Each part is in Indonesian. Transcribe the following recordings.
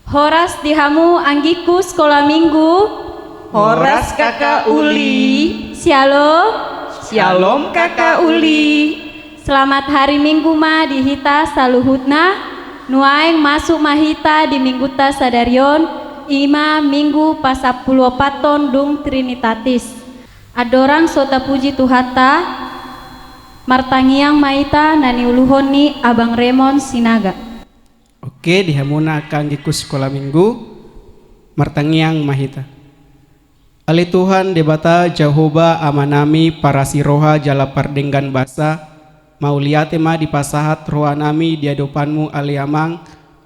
Horas dihamu anggiku sekolah minggu. Horas kakak Uli. Shalom. Shalom kakak Uli. Selamat hari Minggu ma dihita saluhutna. Nuaeng masuk mahita di minggu ta sadarion. Ima minggu pasapuluh paton dung trinitatis. Adorang sota puji Tuhata. Martangiang maita nani uluhoni Abang Remon Sinaga. Oke, dihamuna kanggiku sekolah minggu martangiang mahita. Ali Tuhan debata Jehovah amanami para siroha jala pardenggan basa mau liate ma di pasahat roha nami di adopanmu aliamang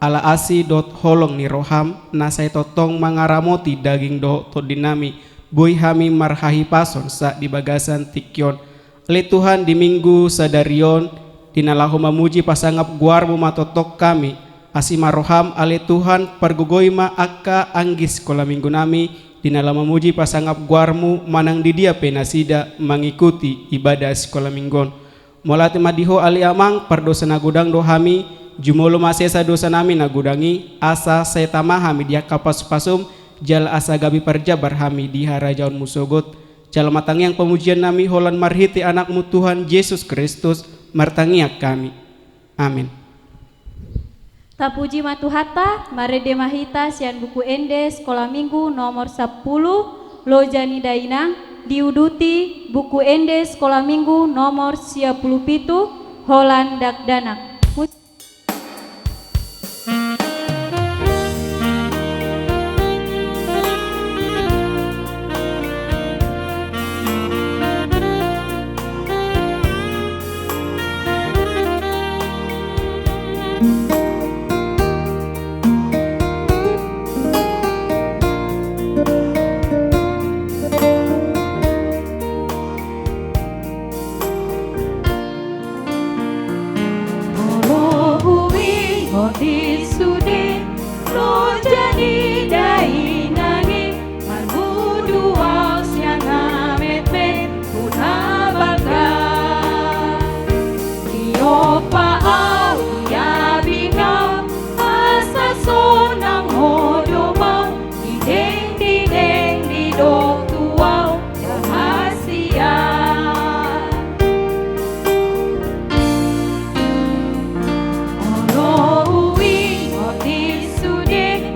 ala asi dot holong ni roham nasai totong mangaramoti daging do to dinami boy hami marhahi pason sa di bagasan tikyon. Ali Tuhan di minggu sadarion dinalahu mamuji pasangap guarmu matotok kami asima roham ali Tuhan pergugoi ma akka anggis sekolah minggu nami dinala memuji pasangap guarmu manang di dia penasida mengikuti ibadah sekolah minggon molati madiho ali amang perdosa nagudang dohami jumolo masesa dosa nami nagudangi asa saya tamahami dia kapas pasum jal asa gabi perjabar hami di harajaun musogot jal matang yang pemujian nami holan marhiti anakmu Tuhan Yesus Kristus martangiak kami amin. Tapuji matuhata, marede mahita sian buku ende sekolah minggu nomor 10 Lojani Dainang diuduti buku ende sekolah minggu nomor 10 pitu Holan Dakdanak. Disudi lo jadi dainangi marbudu siang amet met tuna baka iyo paau iya bingau asa sonang hodo mau dideng di dok tuau rahasia disudi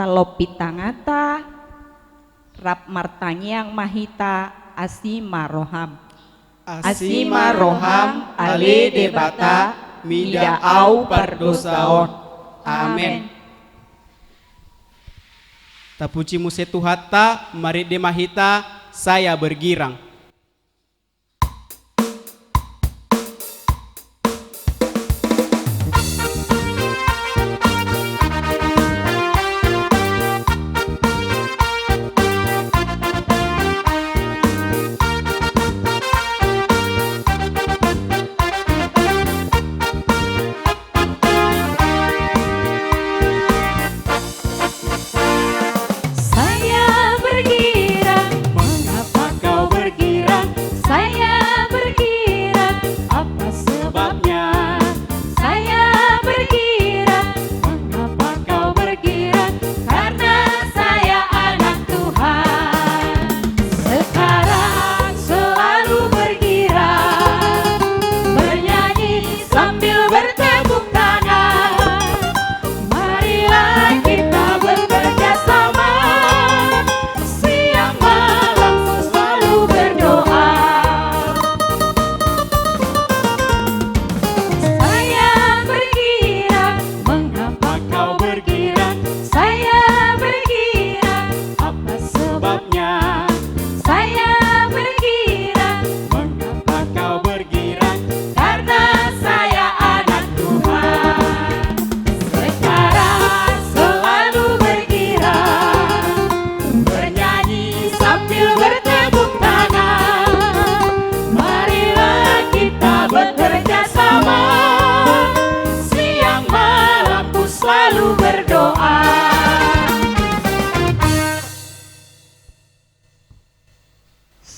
Talopi tangata rap martanyang mahita asima roham. Asima roham ale debata mida au pardosaon. Amen. Tapuji muse Tuhatta, mari de mahita saya bergirang.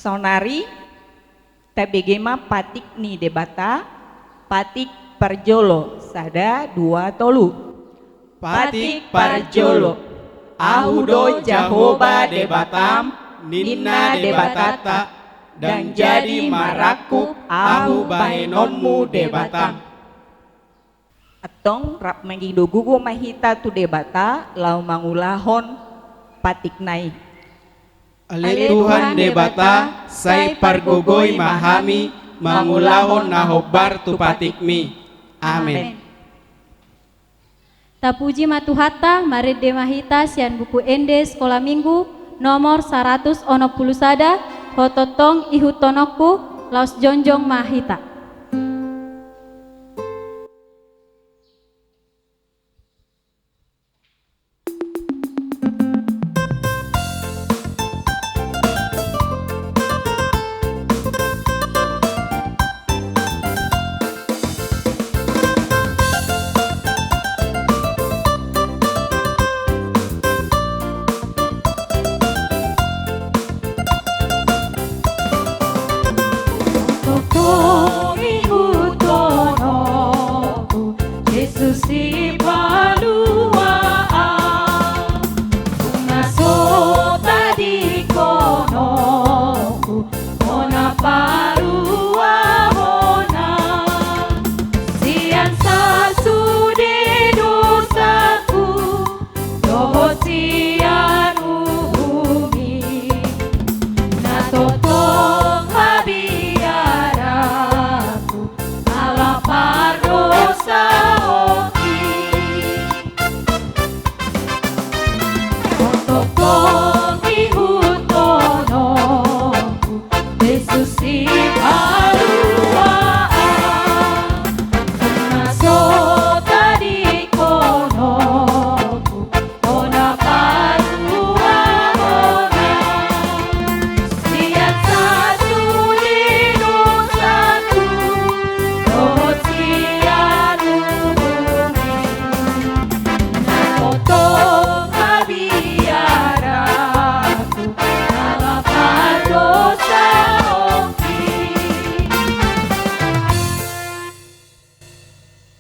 Sonari tabegema patik ni debata patik parjolo sada dua tolu. Patik parjolo ahudo Jahoba debatam ninna debatata dan jadi marakup ahu bahenonmu debatam. Atong rap mangido gugu mahita tu debata lau mangulahon patik nai. Ale Tuhan debata sai pargogoi mahami mangulahon nahobar tu patikmi. Amen. Tapuji matuhatta mari de mahita sian buku ende sekolah minggu nomor 100 sada hototong ihutonoku laos jonjong mahita.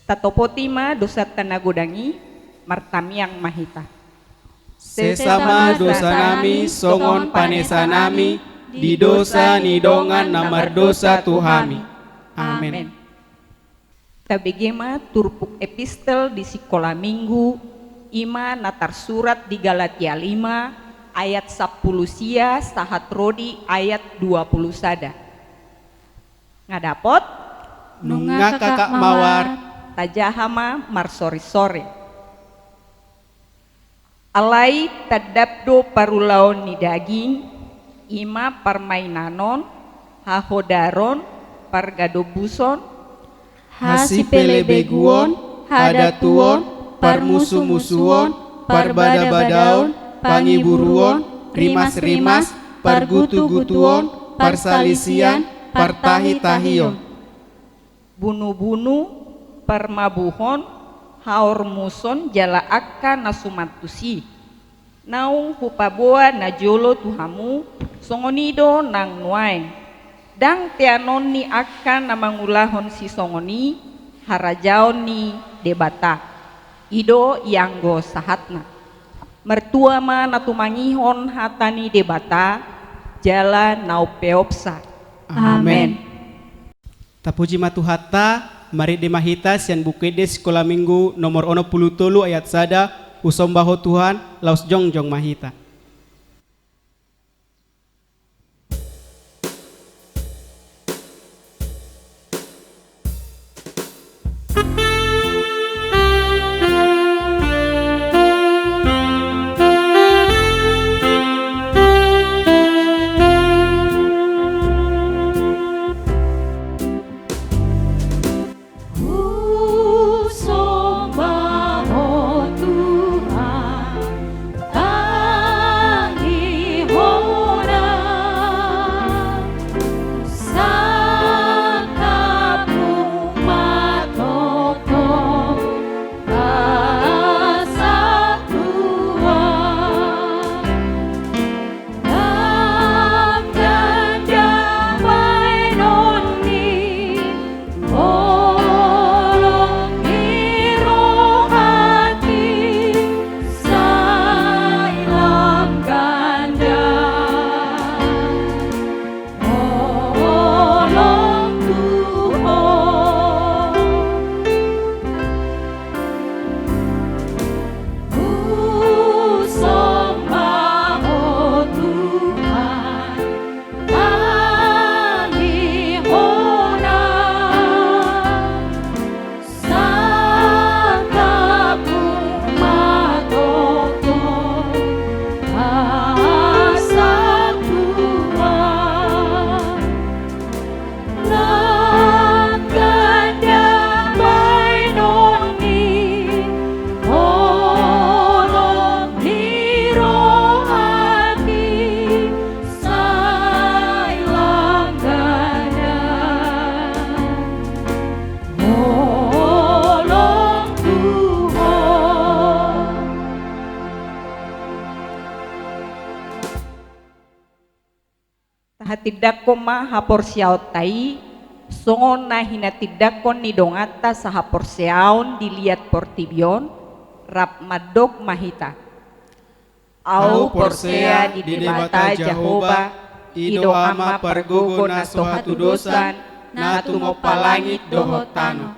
Tatopotima dosa tanagodangi martamiang mahita. Sesama dosa nami songon panesa nami di dosa nidongan namar dosa Tuhami. Amen. Tabegema turpuk epistel di sekolah minggu ima natar surat di Galatia 5 ayat 10 sia sahat rodi ayat 20 sada. Ngadapot Nunga kakak mawar tajahama marsori-sore. Alai tadabdo parulaon ni daging ima permainanon hahodaron pargadobuson Hasipelebeguon, hadatuon, parmusu-musuon, parbada-badaon, pangiburuon, rimas-rimas, pargutu-gutuon, parsalisian, partahi-tahion. Bunu-bunu permabuhon haormuson jala akka nasumatusi naung hupaboa najolo tuhamu songonido nang nuain dang tianon ni akka namangulahon si songoni harajaon ni debata ido yanggo sahatna mertua ma natumangihon hatani debata jala naupeopsa. Amen. Tapuji matuhata mari demahita sian bukede sekolah minggu nomor 63 ayat sada usombaho Tuhan laus jongjong mahita. Hatidakon ma haporsiaot tai songon na hinatidakon ni dongata sa haporsiaon diliat portibion rap madok mahita au porsea di debata Jehovah ido ama pargogo na sohatu dosan na tumopalangit dohotano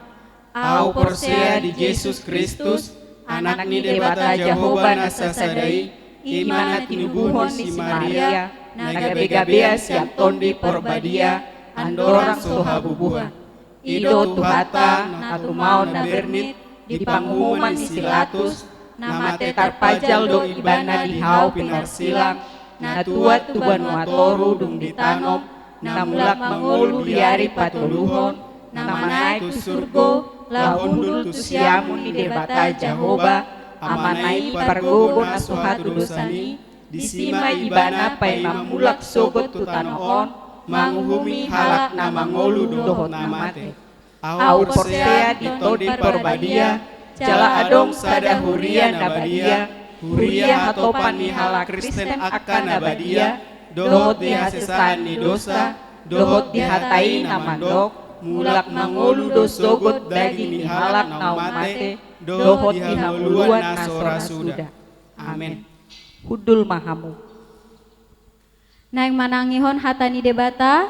au porsea di Yesus Kristus anak ni debata Jehovah na sasadai imana tinubuhon si Maria nagabe-gabea siap tondi porbadia andorang sohabubuhan ido tuhata natumao na bernit di pangumuman ni Silatus namate tarpajal do ibana di hau pinarsilang natuat tuban watoru dung ditanom namulak mangulu diari patuluhon namanaik tu surgo lahundul tu siamun ni debata Jehovah amanai pargogo na sohatu dosani disima ibana pai mamulak sogot tu tanohon manguhumi halak na mangolu dohot namate au porsea di todi porbadia jala adong sada huria nabadia huria hatopan ni halak Kristen akan nabadia dohot dihasesan ni dosa dohot dihatai namandok mulak mangolu do sogot daging ni halak naumate dohot dihanguluan na sorasuda. Amin. Hudul mahamu. Nang manangihon hatani debata,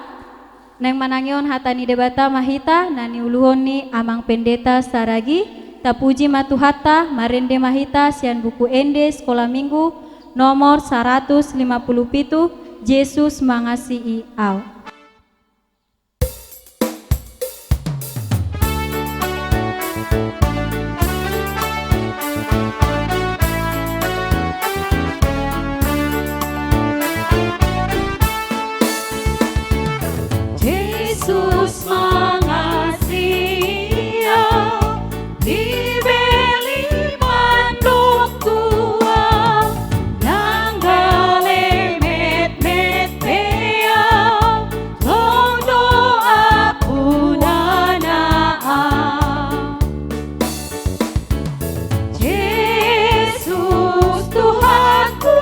nang manangihon hatani debata mahita nani uluhon ni amang pendeta saragi tapuji matuhata marende mahita sian buku ende sekolah minggu nomor 157 Yesus mengasihi au. Yesus mengasihi au, dibeli mandok tua, nanggale met beau, londo aku nanaa. Yesus Tuhanku,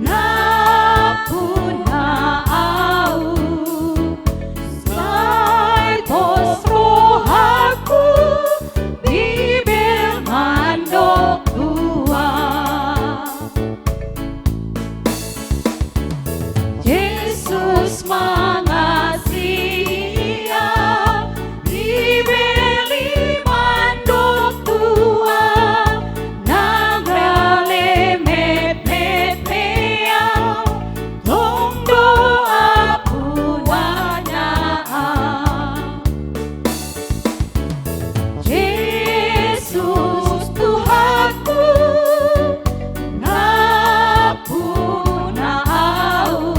napuna au. Yesus mengasihi au, dibeli mandok tua, nangrale met beau, londo aku nanaa. Yesus Tuhanku, napuna au.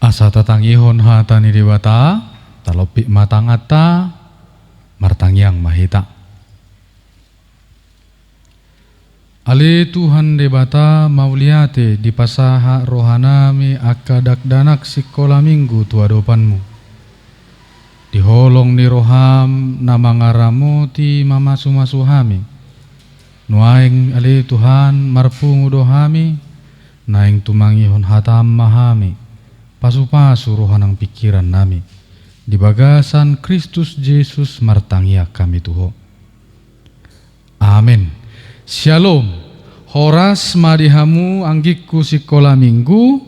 Asa tatangihon hatani dewata, talopik matangata, martangyang mahita. Ali Tuhan debata mauliate di pasaha rohanami akadak danak sikola minggu tua dopanmu. Diholong ni roham nama ngaramu ti mamasuhami. Nuaing ali Tuhan marpungu dohami, naing tumangihon hatam mahami. Pasu-pasu rohanang pikiran nami. Di bagasan Kristus Yesus martangia kami Tuho. Amin. Shalom. Horas madihamu anggiku sikola minggu.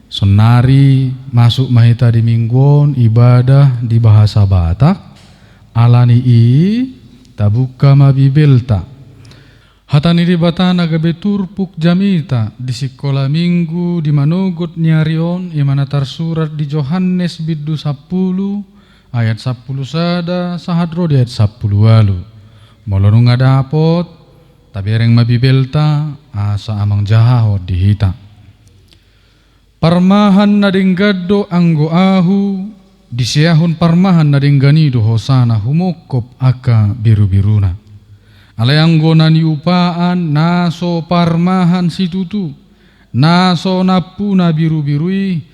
Sonari masuk mahita di mingguon ibadah di bahasa Batak. Alani tabuka mabibelta. Hatani di batana gabe turpuk jamita di sikola minggu di manogot nyarion imana tarsurat di Yohanes biddu 10 ayat 10 sada sahadro di ayat 10 walu. Molonu ngadapot tabereng mabibelta asa amang jahahot dihita. Parmahan nading gaddo anggo ahu disiahun parmahan nading ganido hosana humokop aka biru-biruna. Alayanggo nani upaan naso parmahan situtu naso napuna biru-birui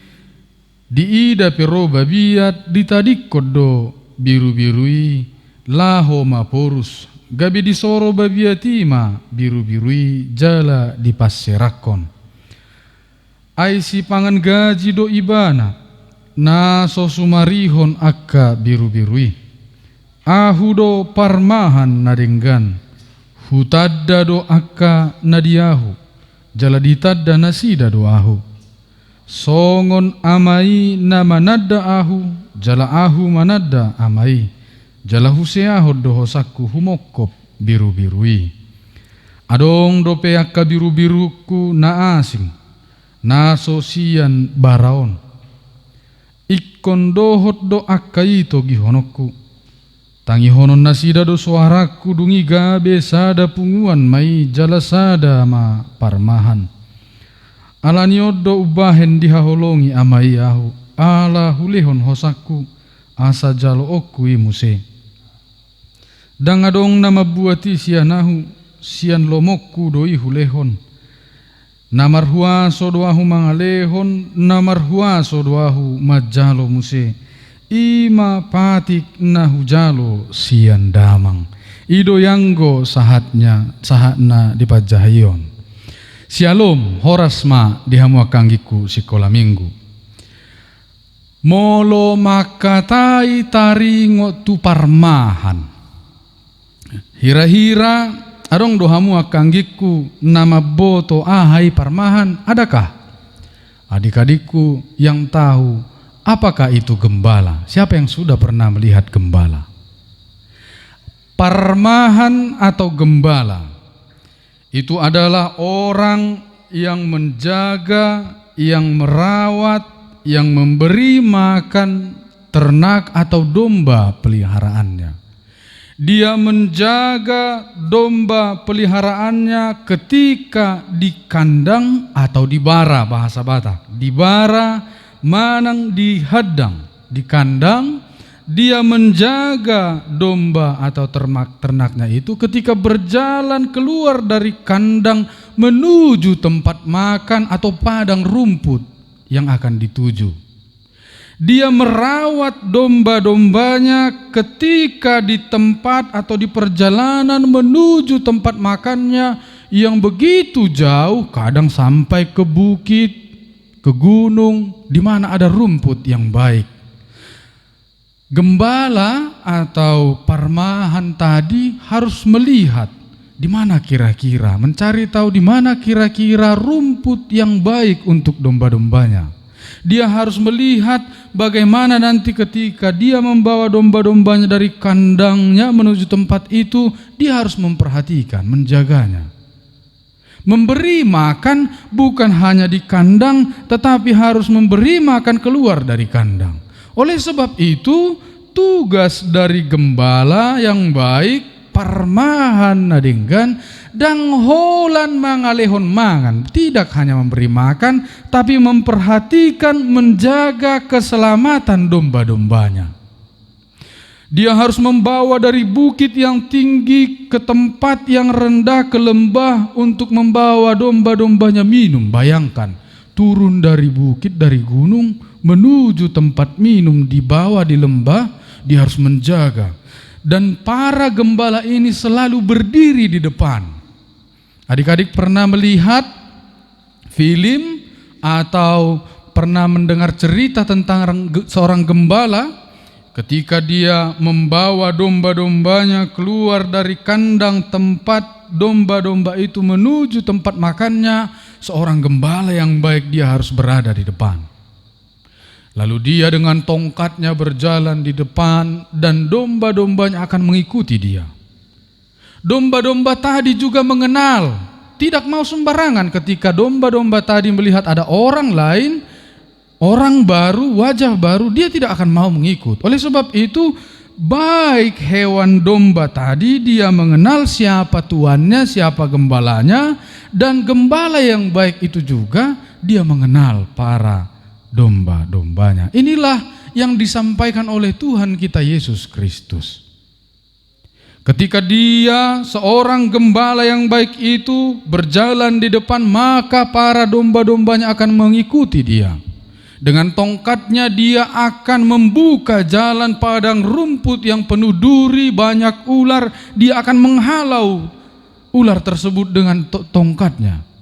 diida pero babiat ditadikod do biru-birui laho maporus gabi disoro babiatima biru-birui jala dipasserakon ai si pangan gaji do ibana naso sumarihon akka biru-birui ahu do parmahan nadenggan hutadda do akka nadiahu jala ditadda nasida do ahu songon amai na manadda ahu jala ahu manadda amai jala huseahod do hosakku humokop biru-birui adong do pe akka biru-biruku na asing na sosian baraon ikkon dohot do akka ito gihonokku tangi honon nasida do suaraku dungi gabe sada punguan mai jala sada ma parmahan. Alaniod do ubahen dihaholongi amai ahu. Ala hulehon hosaku asa jalo oku imuse. Dangadong nama buati sianahu sian lomokku doi hulehon. Namarhuaso doahu mangalehon namarhuaso doahu majalo muse. Ima patik na hujalo sian damang ido yanggo sahatna dipajahayon. Shalom horasma dihamu akanggiku sikola minggu. Molo makatai taringo tu parmahan Hira-hira arong dohamu akanggiku nama boto ahai parmahan, adakah adik-adikku yang tahu apakah itu gembala? Siapa yang sudah pernah melihat gembala? Parmahan atau gembala itu adalah orang yang menjaga, yang merawat, yang memberi makan ternak atau domba peliharaannya. Dia menjaga domba peliharaannya ketika di kandang atau di bara, bahasa Batak. Di bara, manang di hadang. Di kandang, dia menjaga domba atau ternaknya itu ketika berjalan keluar dari kandang menuju tempat makan atau padang rumput yang akan dituju. Dia merawat domba-dombanya ketika di tempat atau di perjalanan menuju tempat makannya yang begitu jauh, kadang sampai ke bukit, ke gunung, di mana ada rumput yang baik. Gembala atau parmahan tadi harus melihat di mana kira-kira, mencari tahu di mana kira-kira rumput yang baik untuk domba-dombanya. Dia harus melihat bagaimana nanti ketika dia membawa domba-dombanya dari kandangnya menuju tempat itu, dia harus memperhatikan, menjaganya. Memberi makan bukan hanya di kandang, tetapi harus memberi makan keluar dari kandang. Oleh sebab itu, tugas dari gembala yang baik, parmahan nadinggan, dang holan mangalehon mangan, tidak hanya memberi makan, tapi memperhatikan, menjaga keselamatan domba-dombanya. Dia harus membawa dari bukit yang tinggi ke tempat yang rendah, ke lembah untuk membawa domba-dombanya minum. Bayangkan, turun dari bukit, dari gunung, menuju tempat minum di bawah di lembah, dia harus menjaga. Dan para gembala ini selalu berdiri di depan. Adik-adik pernah melihat film atau pernah mendengar cerita tentang seorang gembala ketika dia membawa domba-dombanya keluar dari kandang tempat domba-domba itu menuju tempat makannya, seorang gembala yang baik dia harus berada di depan. Lalu dia dengan tongkatnya berjalan di depan dan domba-dombanya akan mengikuti dia. Domba-domba tadi juga mengenal, tidak mau sembarangan ketika domba-domba tadi melihat ada orang lain, orang baru, wajah baru, dia tidak akan mau mengikut. Oleh sebab itu, baik hewan domba tadi dia mengenal siapa tuannya, siapa gembalanya, dan gembala yang baik itu juga dia mengenal para domba-dombanya. Inilah yang disampaikan oleh Tuhan kita Yesus Kristus. Ketika dia seorang gembala yang baik itu berjalan di depan, maka para domba-dombanya akan mengikuti dia. Dengan tongkatnya dia akan membuka jalan padang rumput yang penuh duri, banyak ular. Dia akan menghalau ular tersebut dengan tongkatnya.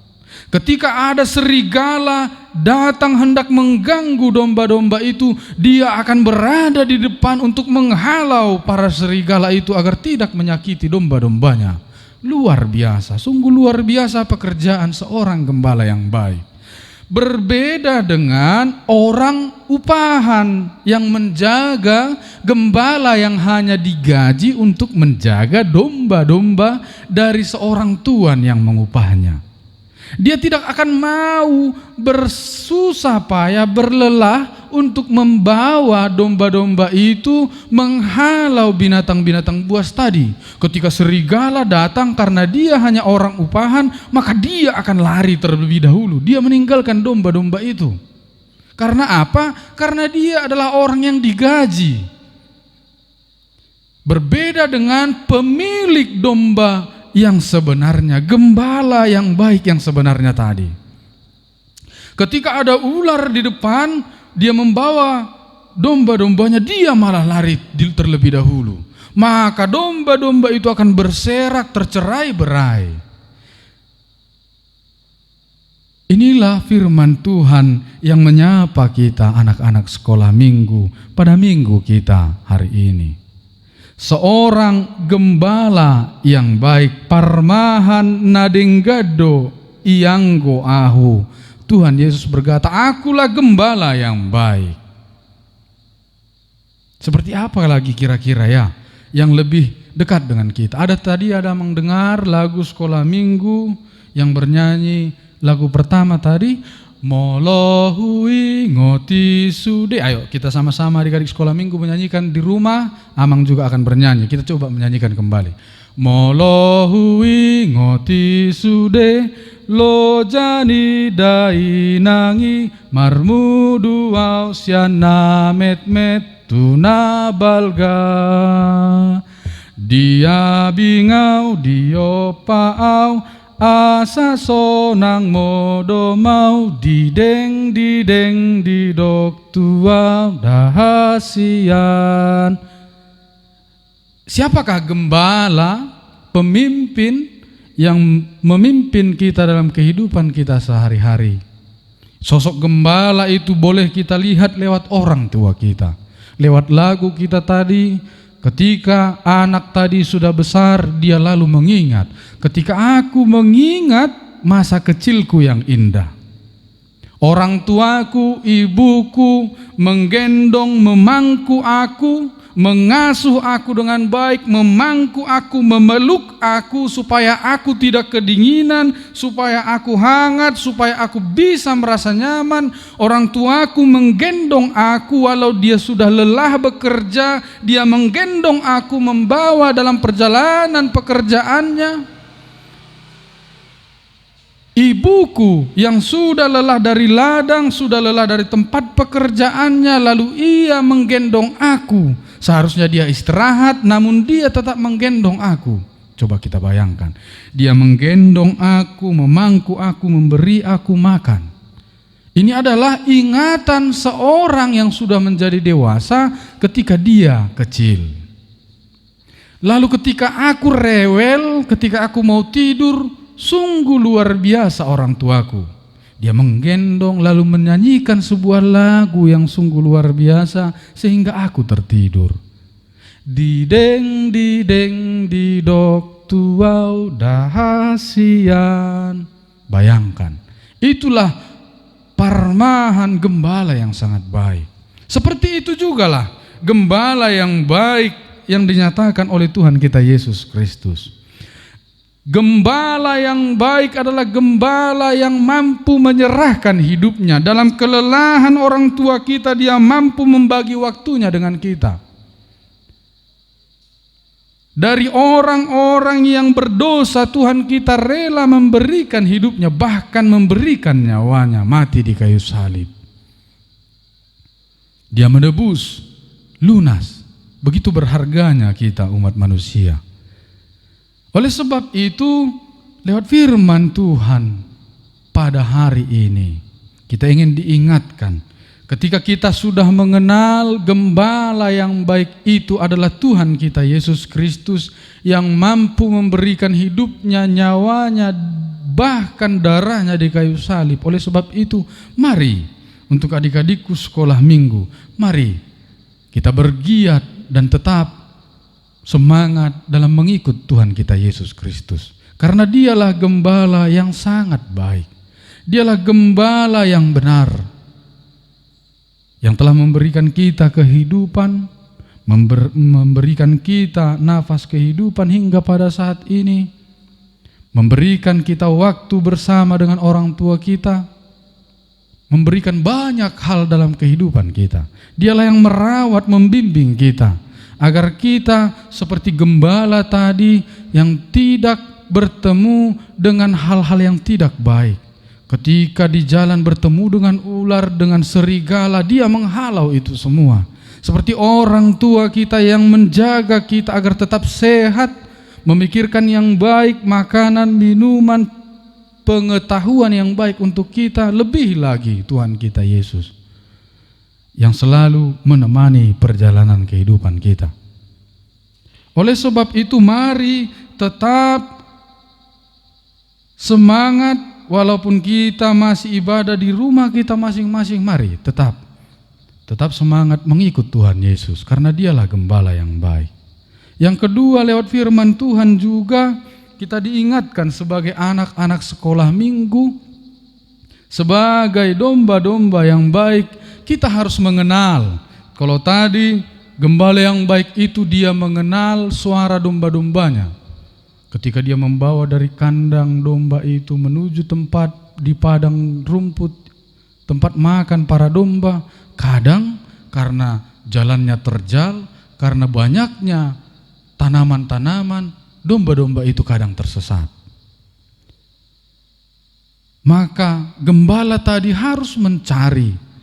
Ketika ada serigala datang hendak mengganggu domba-domba itu, dia akan berada di depan untuk menghalau para serigala itu agar tidak menyakiti domba-dombanya. Luar biasa, sungguh luar biasa pekerjaan seorang gembala yang baik. Berbeda dengan orang upahan yang menjaga gembala yang hanya digaji untuk menjaga domba-domba dari seorang tuan yang mengupahnya. Dia tidak akan mau bersusah payah, berlelah untuk membawa domba-domba itu menghalau binatang-binatang buas tadi. Ketika serigala datang karena dia hanya orang upahan, maka dia akan lari terlebih dahulu. Dia meninggalkan domba-domba itu. Karena apa? Karena dia adalah orang yang digaji. Berbeda dengan pemilik domba yang sebenarnya, gembala yang baik yang sebenarnya tadi. Ketika ada ular di depan, dia membawa domba-dombanya, dia malah lari terlebih dahulu. Maka domba-domba itu akan berserak, tercerai-berai. Inilah firman Tuhan yang menyapa kita anak-anak sekolah minggu pada minggu kita hari ini. Seorang gembala yang baik, parmahan nadenggado ianggo ahu. Tuhan Yesus berkata, akulah gembala yang baik. Seperti apa lagi kira-kira ya yang lebih dekat dengan kita? Ada mendengar lagu sekolah minggu yang bernyanyi lagu pertama tadi, Molohui ngoti sude. Ayo kita sama-sama adik-adik sekolah minggu menyanyikan di rumah. Amang juga akan bernyanyi. Kita coba menyanyikan kembali. Molohui ngoti sude lo jani dai nangi marmudu au siana met met tuna balga dia bingau dio paau asa sonang modo mau dideng didok tua dahasian. Siapakah gembala, pemimpin yang memimpin kita dalam kehidupan kita sehari-hari? Sosok gembala itu boleh kita lihat lewat orang tua kita, lewat lagu kita tadi. Ketika anak tadi sudah besar, dia lalu mengingat, ketika aku mengingat masa kecilku yang indah. Orang tuaku, ibuku menggendong, memangku aku, mengasuh aku dengan baik, memangku aku, memeluk aku supaya aku tidak kedinginan, supaya aku hangat, supaya aku bisa merasa nyaman. Orang tuaku menggendong aku walau dia sudah lelah bekerja, dia menggendong aku, membawa dalam perjalanan pekerjaannya. Ibuku yang sudah lelah dari ladang, sudah lelah dari tempat pekerjaannya, lalu ia menggendong aku. Seharusnya dia istirahat, namun dia tetap menggendong aku. Coba kita bayangkan, dia menggendong aku, memangku aku, memberi aku makan. Ini adalah ingatan seorang yang sudah menjadi dewasa ketika dia kecil. Lalu ketika aku rewel, ketika aku mau tidur, sungguh luar biasa orang tuaku. Dia menggendong lalu menyanyikan sebuah lagu yang sungguh luar biasa sehingga aku tertidur. Dideng didok tuau dahasian. Bayangkan, itulah parmahan gembala yang sangat baik. Seperti itu jugalah gembala yang baik yang dinyatakan oleh Tuhan kita Yesus Kristus. Gembala yang baik adalah gembala yang mampu menyerahkan hidupnya. Dalam kelelahan orang tua kita, dia mampu membagi waktunya dengan kita. Dari orang-orang yang berdosa, Tuhan kita rela memberikan hidupnya, bahkan memberikan nyawanya, mati di kayu salib. Dia menebus, lunas. Begitu berharganya kita umat manusia. Oleh sebab itu, lewat firman Tuhan pada hari ini, kita ingin diingatkan, ketika kita sudah mengenal gembala yang baik itu adalah Tuhan kita Yesus Kristus yang mampu memberikan hidupnya, nyawanya, bahkan darahnya di kayu salib. Oleh sebab itu, mari untuk adik-adikku sekolah minggu, mari kita bergiat dan tetap semangat dalam mengikut Tuhan kita Yesus Kristus. Karena dialah gembala yang sangat baik. Dialah gembala yang benar, yang telah memberikan kita kehidupan, memberikan kita nafas kehidupan hingga pada saat ini, memberikan kita waktu bersama dengan orang tua kita, memberikan banyak hal dalam kehidupan kita. Dialah yang merawat, membimbing kita, agar kita seperti gembala tadi yang tidak bertemu dengan hal-hal yang tidak baik. Ketika di jalan bertemu dengan ular, dengan serigala, dia menghalau itu semua. Seperti orang tua kita yang menjaga kita agar tetap sehat, memikirkan yang baik, makanan, minuman, pengetahuan yang baik untuk kita. Lebih lagi Tuhan kita Yesus yang selalu menemani perjalanan kehidupan kita. Oleh sebab itu, mari tetap semangat walaupun kita masih ibadah di rumah kita masing-masing. Mari tetap semangat mengikut Tuhan Yesus, karena dialah gembala yang baik. Yang kedua, lewat firman Tuhan juga kita diingatkan sebagai anak-anak sekolah minggu, sebagai domba-domba yang baik, kita harus mengenal. Kalau tadi gembala yang baik itu dia mengenal suara domba-dombanya. Ketika dia membawa dari kandang domba itu menuju tempat di padang rumput, tempat makan para domba, kadang karena jalannya terjal, karena banyaknya tanaman-tanaman, domba-domba itu kadang tersesat. Maka gembala tadi harus mencari.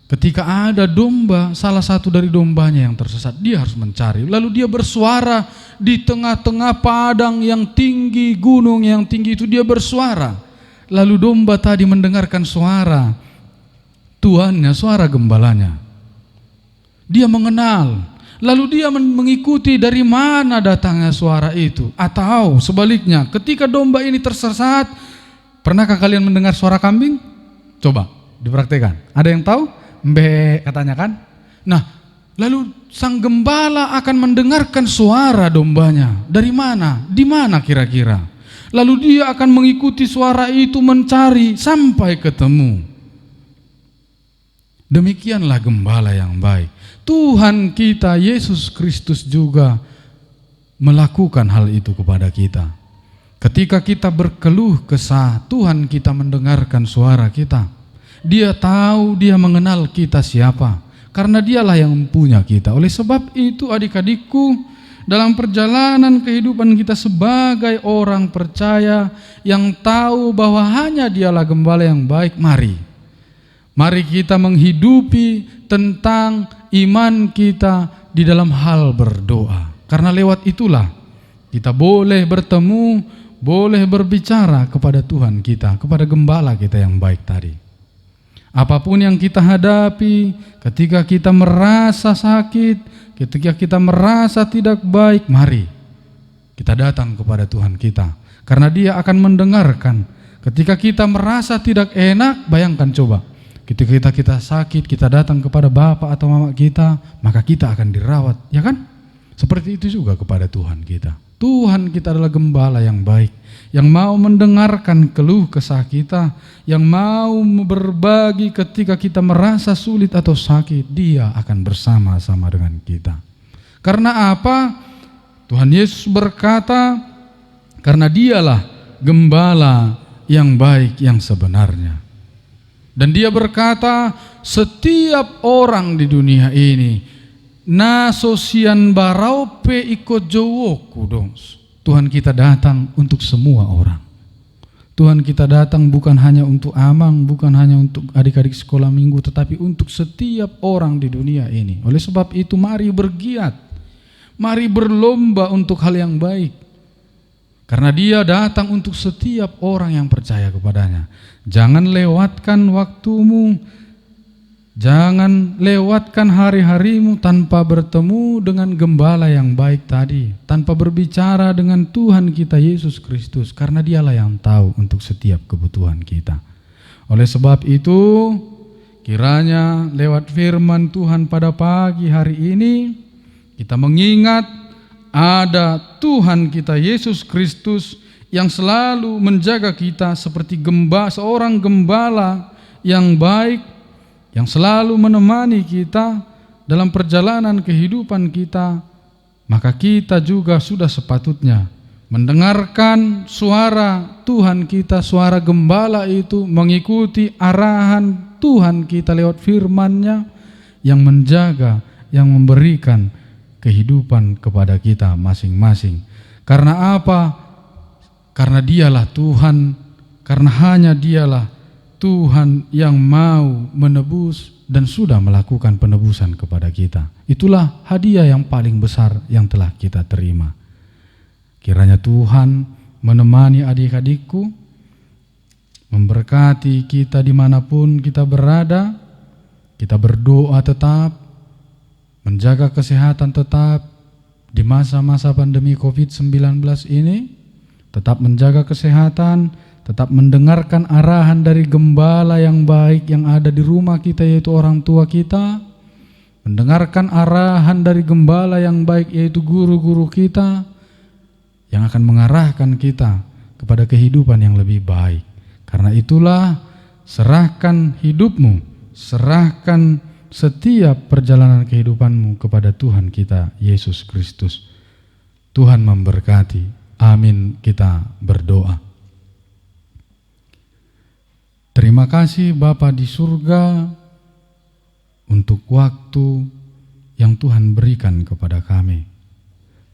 Ketika ada domba, salah satu dari dombanya yang tersesat, dia harus mencari. Lalu dia bersuara di tengah-tengah padang yang tinggi, gunung yang tinggi itu dia bersuara. Lalu domba tadi mendengarkan suara tuannya, suara gembalanya. Dia mengenal. Lalu dia mengikuti dari mana datangnya suara itu. Atau sebaliknya, ketika domba ini tersesat, pernahkah kalian mendengar suara kambing? Coba dipraktekkan. Ada yang tahu? Mbe katanya kan. Nah, lalu sang gembala akan mendengarkan suara dombanya. Dari mana? Di mana kira-kira? Lalu dia akan mengikuti suara itu, mencari sampai ketemu. Demikianlah gembala yang baik. Tuhan kita Yesus Kristus juga melakukan hal itu kepada kita. Ketika kita berkeluh kesah, Tuhan kita mendengarkan suara kita. Dia tahu, dia mengenal kita siapa, karena dialah yang mempunyai kita. Oleh sebab itu adik-adikku, dalam perjalanan kehidupan kita sebagai orang percaya yang tahu bahwa hanya dialah gembala yang baik, mari kita menghidupi tentang iman kita di dalam hal berdoa. Karena lewat itulah kita boleh bertemu, boleh berbicara kepada Tuhan kita, kepada gembala kita yang baik tadi. Apapun yang kita hadapi, ketika kita merasa sakit, ketika kita merasa tidak baik, mari kita datang kepada Tuhan kita. Karena Dia akan mendengarkan. Ketika kita merasa tidak enak, bayangkan coba. Ketika kita sakit, kita datang kepada bapak atau mama kita, maka kita akan dirawat, ya kan? Seperti itu juga kepada Tuhan kita. Tuhan kita adalah gembala yang baik, yang mau mendengarkan keluh kesah kita, yang mau berbagi ketika kita merasa sulit atau sakit. Dia akan bersama-sama dengan kita. Karena apa? Tuhan Yesus berkata, karena dialah gembala yang baik yang sebenarnya. Dan dia berkata, setiap orang di dunia ini, na sosian baraupe ikut jowoku dong. Tuhan kita datang untuk semua orang. Tuhan kita datang bukan hanya untuk Amang, bukan hanya untuk adik-adik sekolah minggu, tetapi untuk setiap orang di dunia ini. Oleh sebab itu mari bergiat, mari berlomba untuk hal yang baik. Karena Dia datang untuk setiap orang yang percaya kepadanya. Jangan lewatkan waktumu, jangan lewatkan hari-harimu tanpa bertemu dengan gembala yang baik tadi, tanpa berbicara dengan Tuhan kita Yesus Kristus, karena Dialah yang tahu untuk setiap kebutuhan kita. Oleh sebab itu, kiranya lewat firman Tuhan pada pagi hari ini, kita mengingat ada Tuhan kita Yesus Kristus yang selalu menjaga kita seperti seorang gembala yang baik, yang selalu menemani kita dalam perjalanan kehidupan kita. Maka kita juga sudah sepatutnya mendengarkan suara Tuhan kita, suara gembala itu, mengikuti arahan Tuhan kita lewat firman-Nya yang menjaga, yang memberikan kehidupan kepada kita masing-masing. Karena apa? Karena Dialah Tuhan, karena hanya Dialah Tuhan yang mau menebus dan sudah melakukan penebusan kepada kita. Itulah hadiah yang paling besar yang telah kita terima. Kiranya Tuhan menemani adik-adikku, memberkati kita dimanapun kita berada, kita berdoa tetap, menjaga kesehatan tetap di masa-masa pandemi COVID-19 ini, tetap menjaga kesehatan, tetap mendengarkan arahan dari gembala yang baik yang ada di rumah kita, yaitu orang tua kita, mendengarkan arahan dari gembala yang baik, yaitu guru-guru kita yang akan mengarahkan kita kepada kehidupan yang lebih baik. Karena itulah, serahkan hidupmu, serahkan setiap perjalanan kehidupanmu kepada Tuhan kita Yesus Kristus. Tuhan memberkati. Amin. Kita berdoa. Terima kasih Bapa di surga untuk waktu yang Tuhan berikan kepada kami.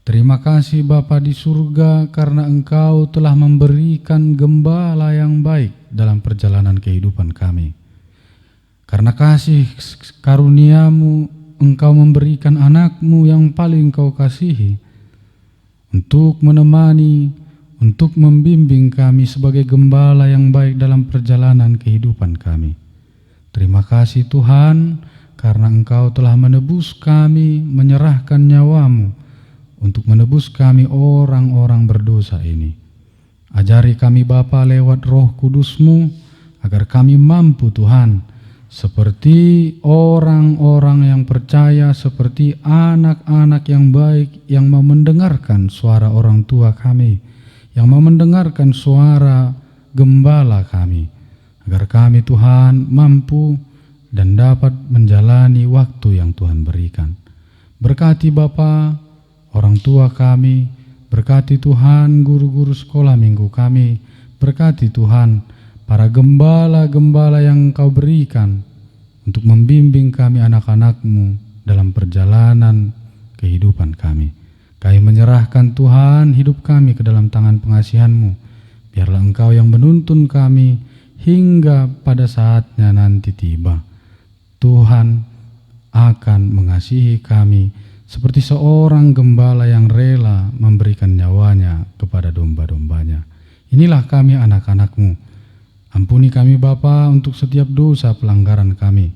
Terima kasih Bapa di surga karena Engkau telah memberikan gembala yang baik dalam perjalanan kehidupan kami. Karena kasih karunia-Mu, Engkau memberikan anak-Mu yang paling Engkau kasihi untuk menemani, untuk membimbing kami sebagai gembala yang baik dalam perjalanan kehidupan kami. Terima kasih Tuhan karena Engkau telah menebus kami, menyerahkan nyawa-Mu untuk menebus kami orang-orang berdosa ini. Ajari kami Bapa lewat Roh Kudus-Mu agar kami mampu Tuhan seperti orang-orang yang percaya, seperti anak-anak yang baik yang mau mendengarkan suara orang tua kami, yang mau mendengarkan suara gembala kami, agar kami Tuhan mampu dan dapat menjalani waktu yang Tuhan berikan. Berkati Bapa orang tua kami, berkati Tuhan guru-guru sekolah minggu kami, berkati Tuhan para gembala-gembala yang Engkau berikan untuk membimbing kami anak-anak-Mu dalam perjalanan kehidupan kami. Kami menyerahkan Tuhan hidup kami ke dalam tangan pengasihan-Mu. Biarlah Engkau yang menuntun kami hingga pada saatnya nanti tiba. Tuhan akan mengasihi kami seperti seorang gembala yang rela memberikan nyawanya kepada domba-dombanya. Inilah kami anak-anak-Mu. Ampuni kami Bapa untuk setiap dosa pelanggaran kami,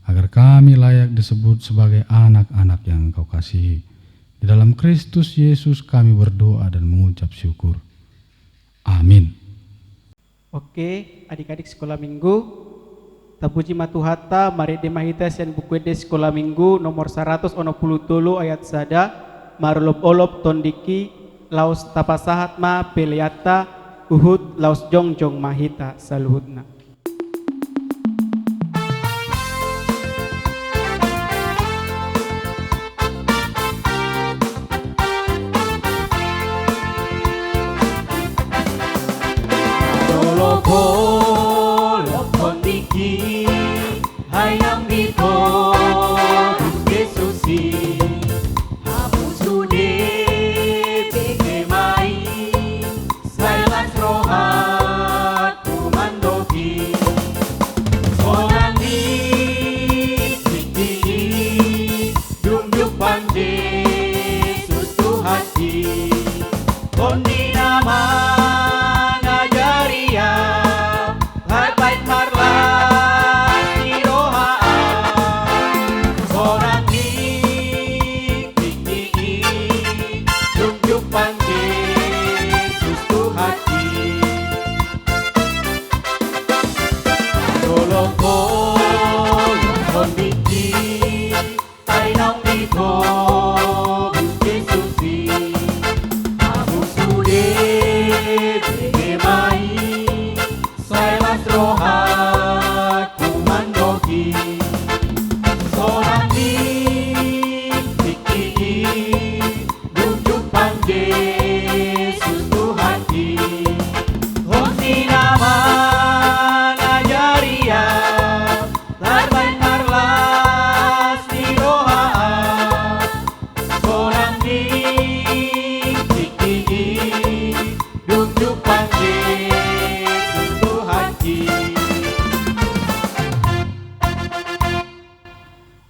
agar kami layak disebut sebagai anak-anak yang Engkau kasihi. Di dalam Kristus Yesus kami berdoa dan mengucap syukur. Amin. Oke, adik-adik sekolah minggu, tapuji matuhata mari demahita sian buku de sekolah minggu nomor 100 ono puluh tolu ayat sada marolop-olop tondiki laus tapasahat ma peliata uhud laus jongjong mahita saluhutna. Hayang dito Yesusi Hapusude Bikemai Sailas rohat Kumandoki Sonang di Siti Dumjuk panje Sustu hati Kondi nama Ngajaria Harbain harla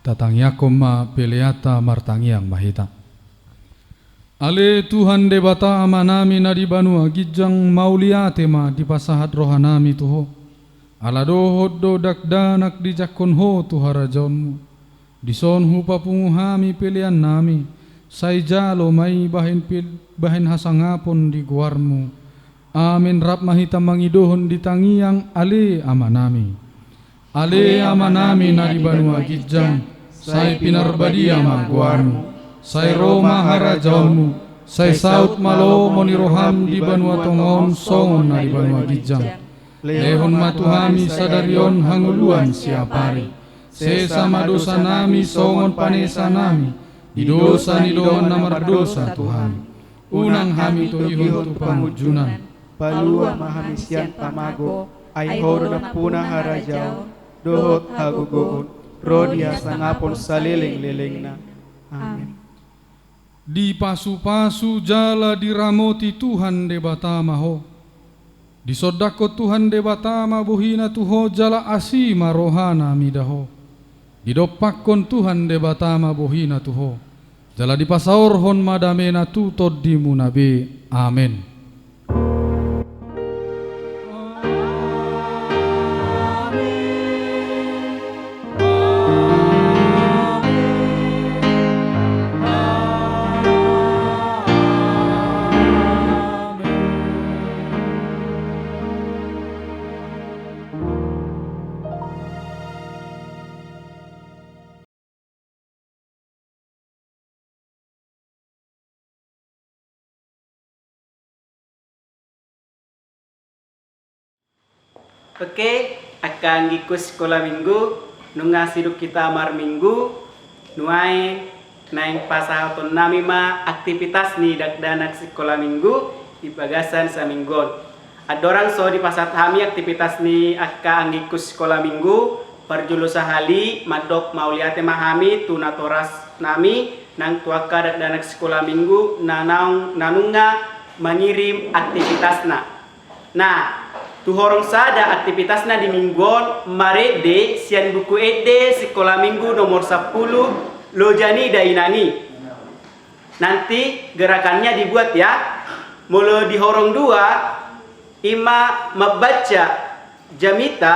Tatangyakom peleata martangiang mahita. Ale Tuhan debata amanami na di banua gijang mauliate ma di pasahat rohanami tuho. Ala dohod do dakdanak di jakon ho tuharajonmu. Dison hu papunguhami pilihan nami. Say jalo may bahin hasangapon di guarmu. Amin rap mahita mangidohon di tangiang ale amanami. Ale amanami na di banua gijang sai pinarbadia maguarmu, sai Roma harajaonmu, sai saut malo moniroham di banua tongon songon na di banua gijang. Lehon matuhami sadarion hanguluan siapari, sesama dosa nami songon panesa nami, di dosa ni doon namar dosa Tuhan. Unang hami to ihon tu pangujunan, palua mahamisian pamago, ay horo na puna harajao, dohot hagugoon, rodia sangapon saliling-liling na. Amin. Di pasu-pasu jala diramoti Tuhan debatama ho, di sodako Tuhan debatama buhina tuho jala asima rohana midaho, di dopakon Tuhan debatama buhina tuho, jala di pasaorhon madamena tutod di munabe. Amin. Oke, akan gikus sekolah minggu, nunga siduk kita mar minggu, nuai naing pasahaton nami ma aktivitas ni dakdanak sekolah minggu di bagasan saminggon. Adorang so di pasat hami aktivitas ni akan gikus sekolah minggu, perjulu sahali madok mauliate mahami tunatoras nami nang tuaka dakdanak sekolah minggu nanunga mengirim aktivitasna. Nah, tuhorong sada aktivitasna di mingguon marede sian buku ede sekolah minggu nomor 10 lojani dainangi. Nanti gerakannya dibuat ya. Mulu di horong 2 ima membaca jamita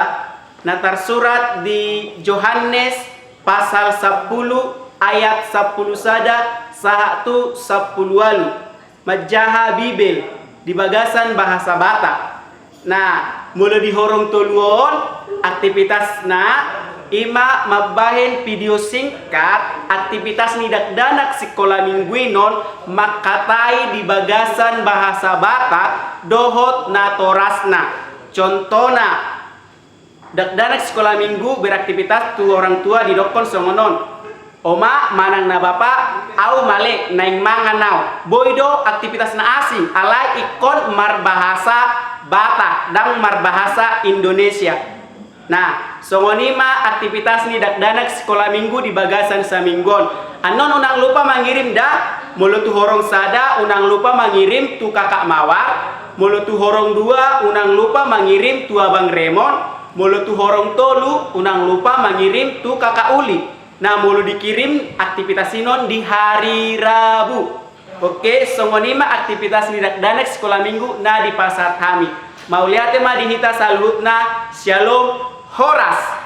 natar surat di Yohanes pasal 10 ayat 10 sada sahatu 10 walu majaha Bibel di bagasan bahasa Batak. Nah, mulai di horong toluon aktivitas ima mabahin video singkat aktivitas nidak danak sekolah mingguinon makatai di bagasan bahasa Batak dohot natorasna. Contohna dakdanak sekolah minggu beraktivitas tu orang tua di dokon songonon. Oma manang na bapa au male naing manganau boydo aktivitas na asing alai ikon marbahasa Batak dan marbahasa Indonesia. Nah, songonima aktivitas ni dakdanak sekolah minggu di bagasan saminggon. Anon unang lupa mengirim dah mulu tu horong sada unang lupa mengirim tu kakak mawar, mulu tu horong 2 unang lupa mengirim tu abang Remon, mulu tu horong tolu unang lupa mengirim tu kakak Uli. Nah, mulu dikirim aktivitas sinon di hari Rabu. Oke, songonima aktivitas nidak danek sekolah minggu na di pasar kami. Mau lihat ma dihita salutna Shalom Horas.